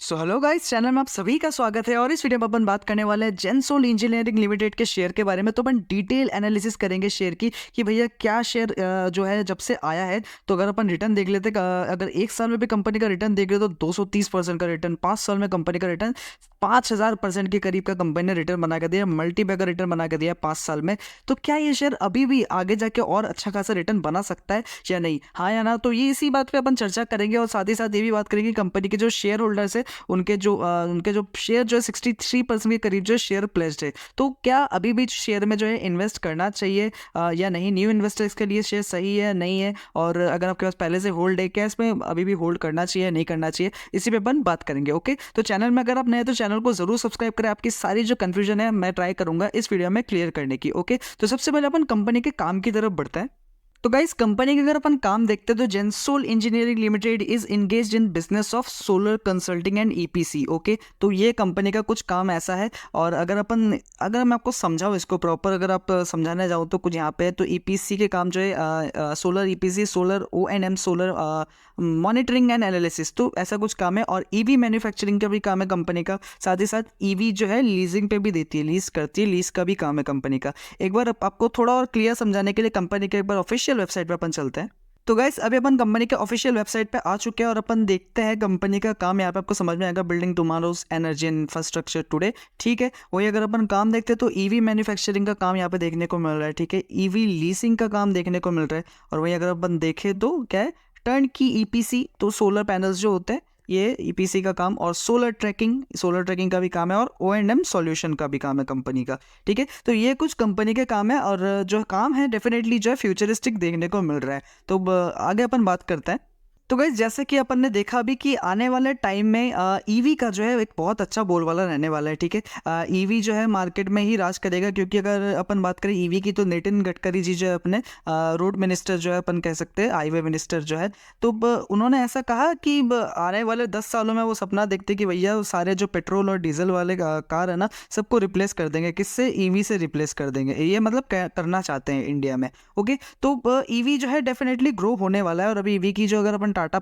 So hello guys, channel में आप सभी का स्वागत है। और इस वीडियो में अपन बात करने वाले हैं जेनसोल इंजीनियरिंग लिमिटेड के शेयर के बारे में। तो अपन डिटेल एनालिसिस करेंगे शेयर की कि भैया क्या शेयर जो है जब से आया है। तो अगर अपन रिटर्न देख लेते, अगर एक साल में भी कंपनी का रिटर्न देख ले तो 230% का रिटर्न, 5 साल में कंपनी का रिटर्न 5000% के करीब का कंपनी ने रिटर्न बना के दिया, मल्टी बैगर रिटर्न बना के दिया 5 साल में। तो क्या ये शेयर अभी भी आगे जाके और अच्छा खासा रिटर्न बना सकता है या नहीं, हाँ या ना? तो ये इसी बात पे अपन चर्चा करेंगे और साथ ही साथ ये भी बात करेंगे कंपनी के जो शेयर होल्डर्स है उनके जो शेयर जो है 63% के करीब जो शेयर प्लेस्ड है। तो क्या अभी भी शेयर में जो है इन्वेस्ट करना चाहिए या नहीं? न्यू इन्वेस्टर्स के लिए शेयर सही है नहीं है? और अगर आपके पास पहले से होल्ड है, क्या इसमें अभी भी होल्ड करना चाहिए नहीं करना चाहिए, इसी पे अपन बात करेंगे। ओके, तो चैनल में अगर आप नए तो चैनल को जरूर सब्सक्राइब करें। आपकी सारी जो कंफ्यूजन है मैं ट्राई करूंगा इस वीडियो में क्लियर करने की। ओके, तो सबसे पहले अपन कंपनी के काम की तरफ बढ़ते हैं। तो गाइस, कंपनी के अगर अपन काम देखते हैं तो Gensol engineering limited is engaged in business of solar consulting and EPC. Okay, तो ये कंपनी का कुछ काम ऐसा है। और अगर मैं आपको समझाऊँ इसको प्रॉपर, अगर आप समझाने जाऊँ तो कुछ यहाँ पे है। तो ईपीसी के काम जो है solar EPC, solar O&M, solar monitoring and analysis, तो ऐसा कुछ काम है। और ईवी मैन्युफैक्चरिंग का भी काम है कंपनी का। साथ ही साथ ईवी जो है लीजिंग पे भी देती है, लीज करती है, लीज का भी काम है कंपनी का। एक बार आपको थोड़ा और क्लियर समझाने के लिए कंपनी के एक बार ऑफिशियल वेबसाइट पे अपन चलते हैं। तो गाइस, अभी अपन कंपनी के ऑफिशियल वेबसाइट पे आ चुके हैं और अपन देखते हैं कंपनी का काम। यहाँ पे आपको समझ में आएगा, building tomorrow's energy and infrastructure today. ठीक है, वही अगर अपन काम देखते हैं तो ईवी मैन्युफैक्चरिंग का काम यहाँ पे देखने को मिल रहा है। ठीक है, ईवी लीसिंग का काम देखने को मिल रहा है। और वही अगर अपन देखें तो क्या है, टर्न की ईपीसी, तो सोलर पैनल्स जो होते हैं ये ईपीसी का काम, और सोलर ट्रैकिंग का भी काम है, और O&M सॉल्यूशन का भी काम है कंपनी का। ठीक है, तो ये कुछ कंपनी के काम है और जो काम है डेफिनेटली जो है फ्यूचरिस्टिक देखने को मिल रहा है। तो आगे अपन बात करते हैं। तो गाइस, जैसे कि अपन ने देखा अभी कि आने वाले टाइम में ईवी का जो है एक बहुत अच्छा बोलबाला रहने वाला है। ठीक है, ईवी जो है मार्केट में ही राज करेगा, क्योंकि अगर अपन बात करें ईवी की तो नितिन गडकरी जी जो है अपने रोड मिनिस्टर जो है, अपन कह सकते हैं हाईवे मिनिस्टर जो है, तो उन्होंने ऐसा कहा कि आने वाले 10 सालों में वो सपना देखते कि भैया सारे जो पेट्रोल और डीजल वाले कार है ना, सबको रिप्लेस कर देंगे। किससे? ईवी से रिप्लेस कर देंगे। ये मतलब करना चाहते हैं इंडिया में। ओके, तो ईवी जो है डेफिनेटली ग्रो होने वाला है। और अभी ईवी की जो अगर अपन टाटा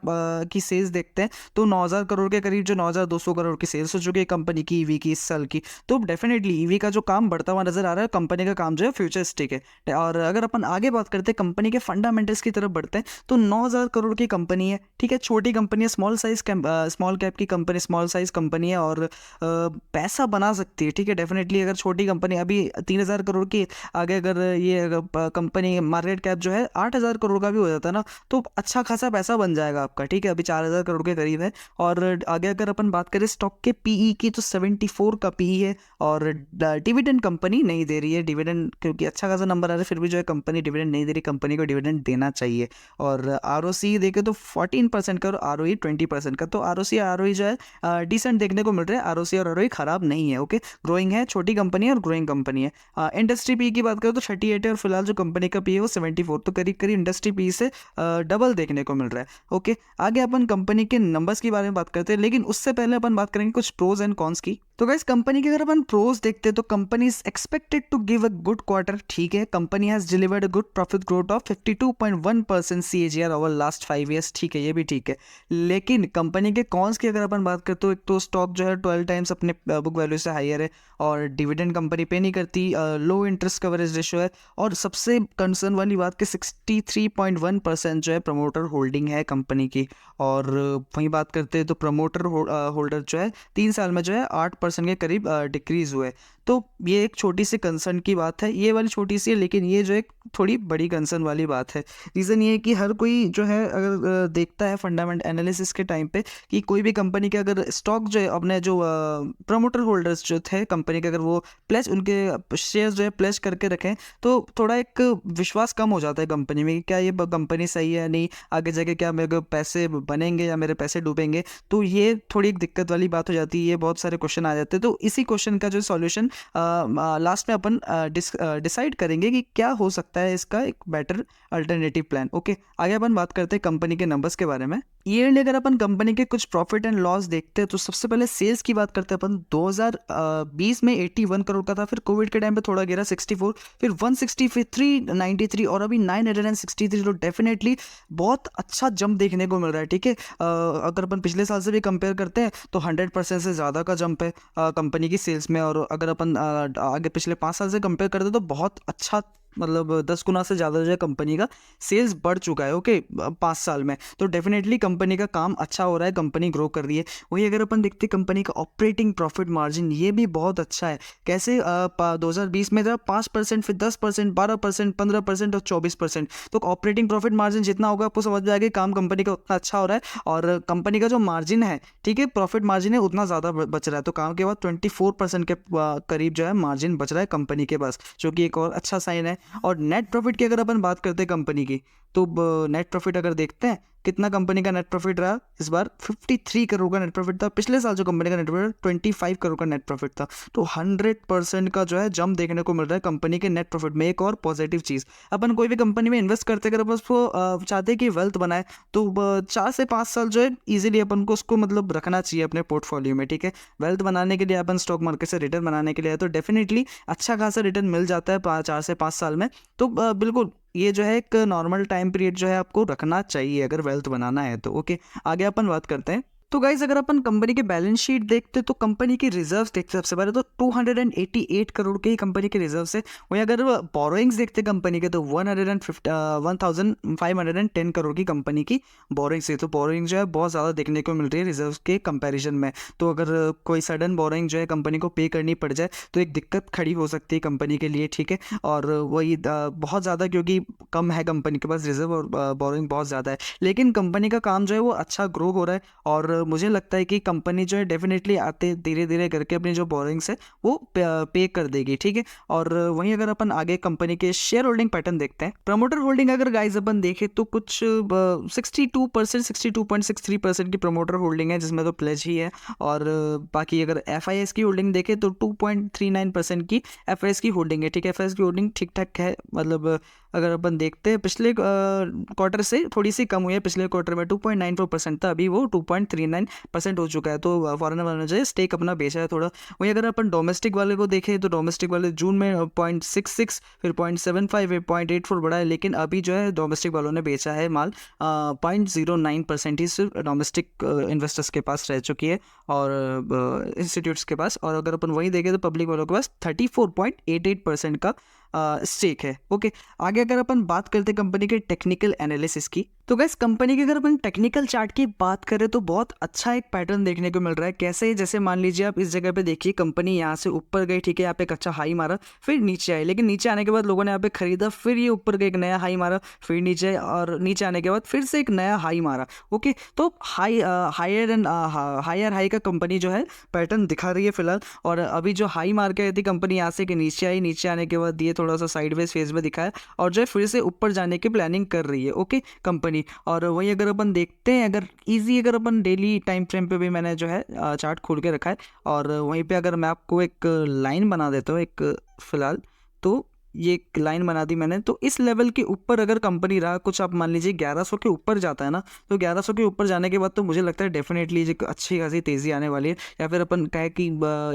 की सेल्स देखते हैं तो 9000 करोड़ के करीब, जो 9200 करोड़ की सेल्स हो चुकी है कंपनी की ईवी की इस साल की। तो डेफिनेटली ईवी का जो काम बढ़ता हुआ नजर आ रहा है, कंपनी का काम जो है फ्यूचरिस्टिक है। और अगर अपन आगे बात करते हैं कंपनी के फंडामेंटल्स की तरफ बढ़ते हैं तो 9000 करोड़ की कंपनी है। ठीक है, छोटी कंपनी है, स्मॉल कैप की कंपनी, स्मॉल साइज कंपनी है और पैसा बना सकती है। ठीक है, डेफिनेटली अगर छोटी कंपनी अभी 3000 करोड़ की, आगे अगर ये कंपनी मार्केट कैप जो है 8000 करोड़ का भी हो जाता है ना, तो अच्छा खासा पैसा बन जाएगा आपका। ठीक है, अभी 4000 करोड़ के करीब है। और आगे अगर अपन बात करें स्टॉक के पीई की तो 74 का पीई है। और डिविडेंड कंपनी नहीं दे रही है, डिविडेंड क्योंकि अच्छा खासा नंबर आ रहा है, फिर भी जो है कंपनी डिविडेंड नहीं दे रही। कंपनी को डिविडेंड देना चाहिए। और आरओसी देखे तो 14% का और आरओई 20% का। तो आरओसी आरओई जो है डिसेंट देखने को मिल रहा है। आरओसी और आरओई खराब नहीं है। ओके, ग्रोइंग है, छोटी कंपनी है और ग्रोइंग कंपनी है। इंडस्ट्री पी की बात करें तो 38 है और फिलहाल जो कंपनी का पी है वो 74, तो करीब करीब इंडस्ट्री पी से डबल देखने को मिल रहा है। ओके, आगे अपन कंपनी के नंबर्स के बारे में बात करते हैं, लेकिन उससे पहले अपन बात करेंगे कुछ प्रोज एंड कॉन्स की। तो गाइस, कंपनी के अगर अपन प्रोज देखते हैं तो company is expected to give a good quarter. ठीक है, company has delivered a good profit growth of 52.1% CAGR over last 5 years. ठीक है, ये भी ठीक है। लेकिन कंपनी के कॉन्स की अगर अपन बात करें तो एक तो स्टॉक जो है 12 टाइम्स अपने बुक वैल्यू से हायर है, और डिविडेंड कंपनी पे नहीं करती, लो इंटरेस्ट कवरेज रेशियो है, और सबसे कंसर्न वाली बात कि 63.1% जो है प्रमोटर होल्डिंग है कंपनी की। और वहीं बात करते हैं तो प्रमोटर होल्डर जो है 3 साल में जो है 8% के करीब डिक्रीज हुए। तो ये एक छोटी सी कंसर्न की बात है, ये वाली छोटी सी है, लेकिन ये जो एक थोड़ी बड़ी कंसर्न वाली बात है। रीज़न ये है कि हर कोई जो है अगर देखता है फंडामेंट एनालिसिस के टाइम पे कि कोई भी कंपनी के अगर स्टॉक जो है अपने जो प्रमोटर होल्डर्स जो थे कंपनी के, अगर वो प्लेस उनके शेयर्स जो है प्लेस करके रखें तो थोड़ा एक विश्वास कम हो जाता है कंपनी में कि क्या ये कंपनी सही है नहीं, आगे जाके क्या मेरे पैसे बनेंगे या मेरे पैसे डूबेंगे। तो ये थोड़ी एक दिक्कत वाली बात हो जाती है, ये बहुत सारे क्वेश्चन आ जाते हैं। तो इसी क्वेश्चन का जो सॉल्यूशन लास्ट में अपन डिसाइड करेंगे कि क्या हो सकता है इसका एक बेटर अल्टरनेटिव प्लान। ओके, आगे अपन बात करते हैं कंपनी के नंबर्स के बारे में। ईयरली अगर अपन कंपनी के कुछ प्रॉफिट एंड लॉस देखते हैं तो सबसे पहले सेल्स की बात करते हैं अपन। 2020 में 81 करोड़ का था, फिर कोविड के टाइम पे थोड़ा गिरा 64, फिर 160, फिर 393 और अभी 963। तो डेफिनेटली बहुत अच्छा जंप देखने को मिल रहा है। ठीक है, अगर अपन पिछले साल से भी कंपेयर करते हैं तो 100% से ज़्यादा का जंप है कंपनी की सेल्स में। और अगर अपन आगे पिछले 5 साल से कंपेयर करते हैं तो बहुत अच्छा, मतलब 10 गुना से ज़्यादा जो है कंपनी का सेल्स बढ़ चुका है। ओके, 5 साल में। तो डेफिनेटली कंपनी का काम अच्छा हो रहा है, कंपनी ग्रो कर रही है। वही अगर अपन देखते हैं कंपनी का ऑपरेटिंग प्रॉफिट मार्जिन, ये भी बहुत अच्छा है। कैसे 2020 में था 5%, फिर 10%, 12%, 15% और 24%। तो ऑपरेटिंग प्रॉफिट मार्जिन जितना होगा आपको समझ में आएगा काम कंपनी का उतना अच्छा हो रहा है। और कंपनी का जो मार्जिन है, ठीक है, प्रॉफिट मार्जिन है, उतना ज़्यादा बच रहा है। तो काम के बाद 24% के करीब जो है मार्जिन बच रहा है कंपनी के पास, जो कि एक और अच्छा साइन है। और नेट प्रॉफिट की अगर अपन बात करते हैं कंपनी की, तो नेट प्रॉफिट अगर देखते हैं कितना कंपनी का नेट प्रॉफिट रहा इस बार, 53 करोड़ का नेट प्रॉफिट था। पिछले साल जो कंपनी का नेट प्रॉफिट 25 करोड़ का नेट प्रॉफिट था। तो 100% का जो है जंप देखने को मिल रहा है कंपनी के नेट प्रॉफिट में। एक और पॉजिटिव चीज़, अपन कोई भी कंपनी में इन्वेस्ट करते अगर अपन उसको चाहते हैं कि वेल्थ बनाए, तो 4 से 5 साल जो है ईजिली अपन को उसको मतलब रखना चाहिए अपने पोर्टफोलियो में। ठीक है, वेल्थ बनाने के लिए, अपन स्टॉक मार्केट से रिटर्न बनाने के लिए, तो डेफिनेटली अच्छा खासा रिटर्न मिल जाता है 4 से 5 साल में। तो बिल्कुल ये जो है एक नॉर्मल टाइम पीरियड जो है आपको रखना चाहिए अगर वेल्थ बनाना है तो। ओके, आगे अपन बात करते हैं। तो गाइज अगर अपन कंपनी के बैलेंस शीट देखते तो कंपनी की रिजर्व्स देखते सबसे पहले तो 288 करोड़ के ही कंपनी के रिजर्व्स है। वहीं अगर बोरोइंग्स देखते कंपनी के तो 1510 करोड़ की कंपनी की बोरोइंग्स है। तो बोरोइंग जो है बहुत ज़्यादा देखने को मिल रही है रिजर्व्स के कंपैरिजन में। तो अगर कोई सडन बोरोइंग जो है कंपनी को पे करनी पड़ जाए तो एक दिक्कत खड़ी हो सकती है कंपनी के लिए। ठीक है, और वही बहुत ज़्यादा, क्योंकि कम है कंपनी के पास रिजर्व और बोरोइंग बहुत ज़्यादा है। लेकिन कंपनी का काम जो है वो अच्छा ग्रो हो रहा है और मुझे लगता है कि कंपनी जो है डेफिनेटली आते धीरे धीरे करके अपनी जो बोरिंग्स है वो पे कर देगी। ठीक है, और वहीं अगर अपन आगे कंपनी के शेयर होल्डिंग पैटर्न देखते हैं, प्रमोटर होल्डिंग अगर गाइज अपन देखें तो कुछ 62%, 62.63% की प्रमोटर होल्डिंग है, जिसमें तो प्लेज ही है। और बाकी अगर FIS की होल्डिंग देखें तो 2.39% की FIS की होल्डिंग है। ठीक है, FIS की होल्डिंग ठीक ठाक है, मतलब अगर अपन देखते हैं पिछले क्वार्टर से थोड़ी सी कम हुई है। पिछले क्वार्टर में 2.94% था, अभी वो 2.39% हो चुका है। तो फॉरेनर वालों ने जो है स्टेक अपना बेचा है थोड़ा। वहीं अगर अपन डोमेस्टिक वाले को देखें तो डोमेस्टिक वाले जून में 0.66, फिर 0.75, फिर 0.84 बढ़ा है। लेकिन अभी जो है डोमेस्टिक वालों ने बेचा है माल 0.09% ही सिर्फ डोमेस्टिक इन्वेस्टर्स के पास रह चुकी है और इंस्टीट्यूट्स के पास। और अगर अपन वही देखें तो पब्लिक वालों के पास 34.88% का स्टेक है। ओके, आगे अगर अपन बात करते हैं कंपनी के टेक्निकल एनालिसिस की, तो गैस कंपनी की अगर अपन टेक्निकल चार्ट की बात करें तो बहुत अच्छा एक पैटर्न देखने को मिल रहा है। कैसे, जैसे मान लीजिए आप इस जगह पे देखिए कंपनी यहाँ से ऊपर गई, ठीक है, यहाँ पे एक अच्छा हाई मारा, फिर नीचे आई, लेकिन नीचे आने के बाद लोगों ने यहाँ पे खरीदा, फिर ये ऊपर गए, एक नया हाई मारा, फिर नीचे आए, और नीचे आने के बाद फिर से एक नया हाई मारा। ओके, तो हायर एंड हायर हाई का कंपनी जो है पैटर्न दिखा रही है फिलहाल। और अभी जो हाई मार के आई थी कंपनी यहाँ से कि नीचे आई, नीचे आने के बाद ये थोड़ा सा साइडवेज फेज में दिखाया और जो है फिर से ऊपर जाने की प्लानिंग कर रही है। Okay, company. और वही अगर अपन देखते हैं, अगर अपन डेली टाइम फ्रेम पे भी मैंने जो है चार्ट खोल के रखा है, और वहीं पे अगर मैं आपको एक लाइन बना देता हूँ एक फिलहाल, तो ये एक लाइन बना दी मैंने। तो इस लेवल के ऊपर अगर कंपनी रहा कुछ, आप मान लीजिए 1100 के ऊपर जाता है ना, तो 1100 के ऊपर जाने के बाद तो मुझे लगता है डेफिनेटली एक अच्छी खासी तेज़ी आने वाली है। या फिर अपन कहे कि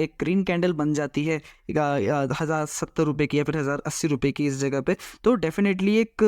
एक ग्रीन कैंडल बन जाती है 1070 रुपये की या फिर 1080 रुपये की इस जगह पे, तो डेफिनेटली एक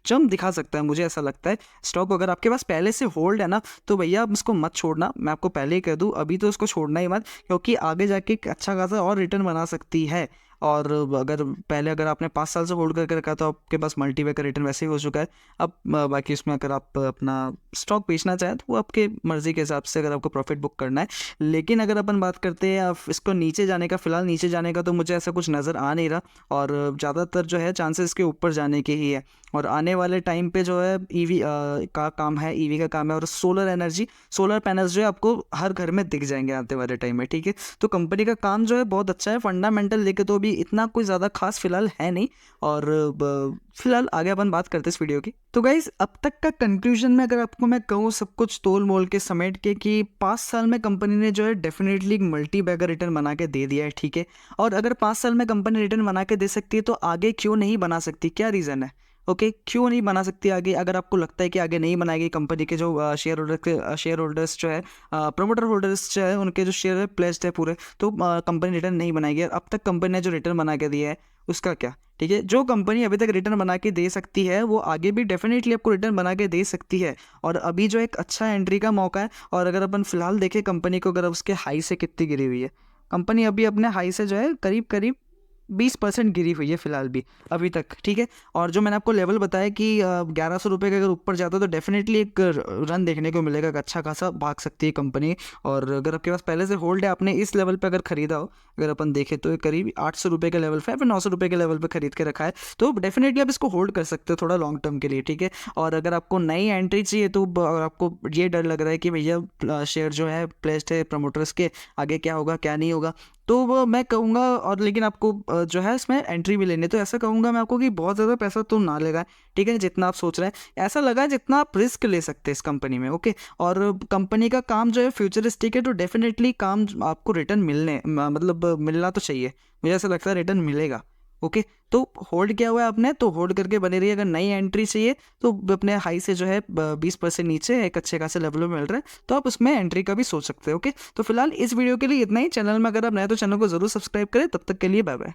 जंप दिखा सकता है, मुझे ऐसा लगता है। स्टॉक अगर आपके पास पहले से होल्ड है ना, तो भैया आप उसको मत छोड़ना, मैं आपको पहले ही कह दूँ, अभी तो उसको छोड़ना ही मत, क्योंकि आगे जाके एक अच्छा खासा और रिटर्न बना सकती है। और अगर आपने 5 साल से होल्ड करके रखा तो आपके पास मल्टीवे का रिटर्न वैसे ही हो चुका है। अब बाकी उसमें अगर आप अपना स्टॉक बेचना चाहें तो वो आपके मर्जी के हिसाब से, अगर आपको प्रॉफिट बुक करना है। लेकिन अगर अपन बात करते हैं इसको नीचे जाने का, फिलहाल नीचे जाने का तो मुझे ऐसा कुछ नज़र आ नहीं रहा, और ज़्यादातर जो है चांसेस इसके ऊपर जाने के ही है। और आने वाले टाइम पे जो है ईवी का काम है, ईवी का काम है, और सोलर एनर्जी, सोलर पैनल्स जो है आपको हर घर में दिख जाएंगे आने वाले टाइम में। ठीक है, तो कंपनी का काम जो है बहुत अच्छा है। फंडामेंटल देखे तो भी इतना कोई ज़्यादा खास फिलहाल है नहीं। और फिलहाल आगे अपन बात करते हैं इस वीडियो की। तो गाइज अब तक का कंक्लूजन में अगर आपको मैं कहूँ सब कुछ तोल मोल के समेट के, कि 5 साल में कंपनी ने जो है डेफिनेटली एक मल्टी बैगर रिटर्न बना के दे दिया है। ठीक है, और अगर 5 साल में कंपनी रिटर्न बना के दे सकती है तो आगे क्यों नहीं बना सकती, क्या रीज़न है? ओके, क्यों नहीं बना सकती आगे? अगर आपको लगता है कि आगे नहीं बनाएगी कंपनी के जो शेयर होल्डर्स जो है, प्रमोटर होल्डर्स जो है, उनके जो शेयर है प्लेस्ड है पूरे, तो कंपनी रिटर्न नहीं बनाएगी। और अब तक कंपनी ने जो रिटर्न बना के दिया है उसका क्या? ठीक है, जो कंपनी अभी तक रिटर्न बना के दे सकती है वो आगे भी डेफिनेटली आपको रिटर्न बना के दे सकती है। और अभी जो एक अच्छा एंट्री का मौका है। और अगर अपन फिलहाल देखें कंपनी को, अगर उसके हाई से कितनी गिरी हुई है कंपनी, अभी अपने हाई से जो है करीब करीब 20% गिरी हुई है फिलहाल भी अभी तक। ठीक है, और जो मैंने आपको लेवल बताया कि 1100 रुपये का अगर ऊपर जाता है तो डेफिनेटली एक रन देखने को मिलेगा, एक अच्छा खासा भाग सकती है कंपनी। और अगर आपके पास पहले से होल्ड है, आपने इस लेवल पे अगर खरीदा हो, अगर अपन देखें तो ये करीब 800 रुपये के लेवल पे या फिर 900 रुपये के लेवल पे खरीद के रखा है, तो डेफिनेटली आप इसको होल्ड कर सकते हो थोड़ा लॉन्ग टर्म के लिए। ठीक है, और अगर आपको नई एंट्री चाहिए तो और आपको ये डर लग रहा है कि भैया शेयर जो है प्लेस्ड है प्रमोटर्स के, आगे क्या होगा क्या नहीं होगा, तो वो मैं कहूँगा, और लेकिन आपको जो है इसमें एंट्री भी लेनी है, तो ऐसा कहूँगा मैं आपको कि बहुत ज़्यादा पैसा तो ना लगाएं। ठीक है, जितना आप सोच रहे हैं ऐसा लगाएं जितना आप रिस्क ले सकते हैं इस कंपनी में। ओके, और कंपनी का काम जो है फ्यूचरिस्टिक है, तो डेफिनेटली काम आपको रिटर्न मतलब मिलना तो चाहिए। मुझे ऐसा लगता है रिटर्न मिलेगा। ओके, तो होल्ड किया हुआ है आपने, तो होल्ड करके बने रहिए। अगर नई एंट्री चाहिए तो अपने हाई से जो है 20% नीचे एक अच्छे खासे लेवल में मिल रहा है, तो आप उसमें एंट्री का भी सोच सकते हो। ओके, तो फिलहाल इस वीडियो के लिए इतना ही। चैनल में अगर आप नए तो चैनल को जरूर सब्सक्राइब करें। तब तक के लिए बाय बाय।